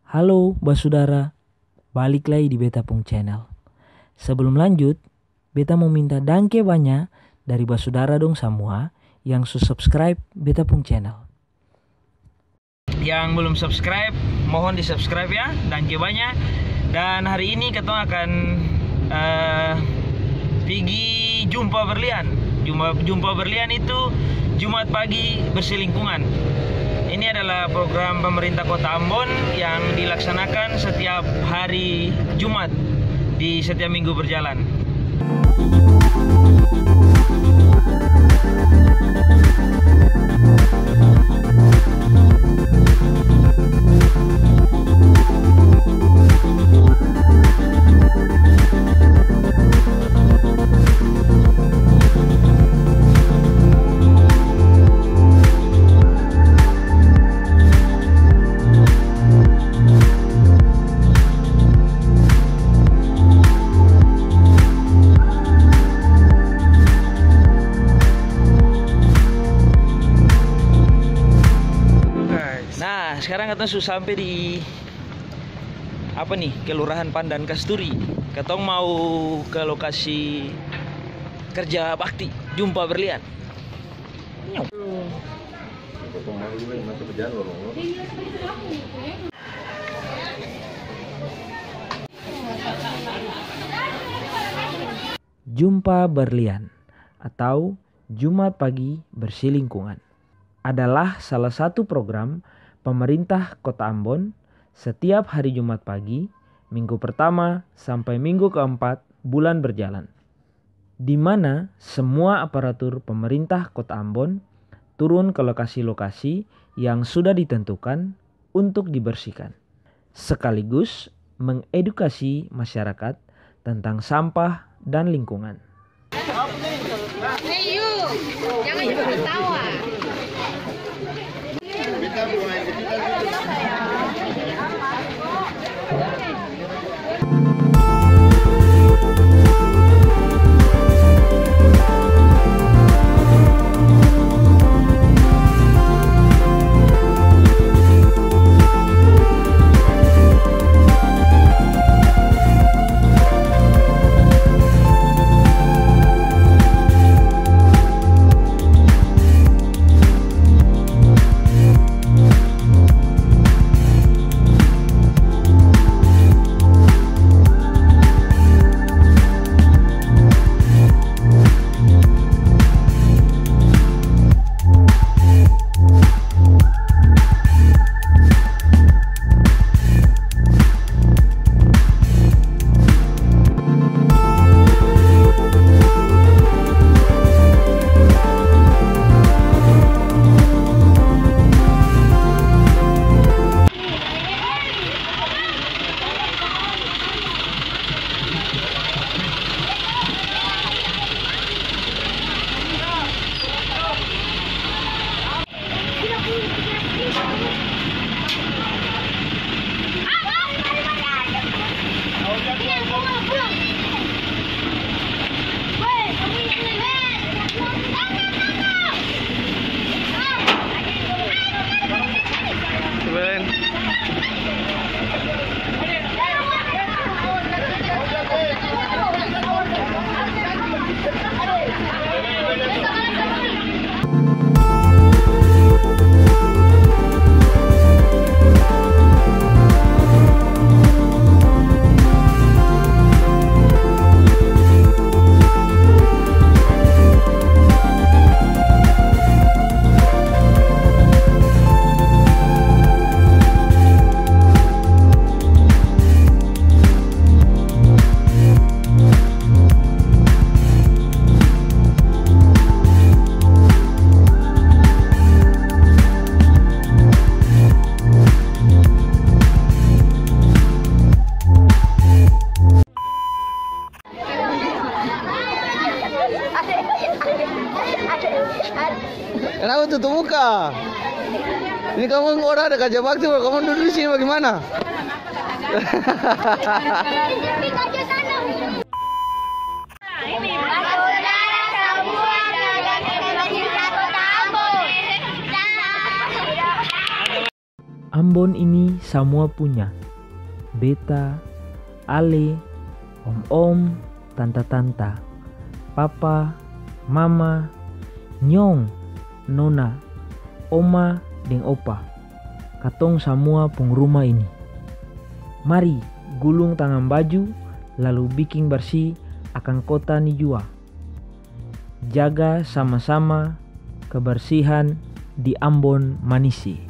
Halo Basudara, balik lagi di Beta Pung Channel. Sebelum lanjut, Beta mau minta dangke banyak dari Basudara dong semua yang subscribe Beta Pung Channel. Yang belum subscribe, mohon di subscribe ya, dangke banyak. Dan hari ini kita akan pergi jumpa berlian. Jumpa berlian itu Jumat pagi bersih lingkungan. Ini adalah program pemerintah Kota Ambon yang dilaksanakan setiap hari Jumat di setiap minggu berjalan. Sekarang kita sudah sampai di Kelurahan Pandan Kasturi. Kita mau ke lokasi kerja bakti jumpa berlian. Jumpa berlian atau Jumat pagi bersih lingkungan adalah salah satu program pemerintah Kota Ambon setiap hari Jumat pagi, minggu pertama sampai minggu keempat bulan berjalan, di mana semua aparatur pemerintah Kota Ambon turun ke lokasi-lokasi yang sudah ditentukan untuk dibersihkan, sekaligus mengedukasi masyarakat tentang sampah dan lingkungan. Hey you, jangan ketawa. Kenapa tutup muka? Ini kamu orang ada kerja bakti, kamu duduk di sini bagaimana? Ambon ini semua punya. Beta, Ale, om-om, tanta-tanta, papa, mama, nyong, nona, oma, deng opa. Katong semua pung rumah ini. Mari gulung tangan baju lalu bikin bersih akan kota ni jua. Jaga sama-sama kebersihan di Ambon Manisi.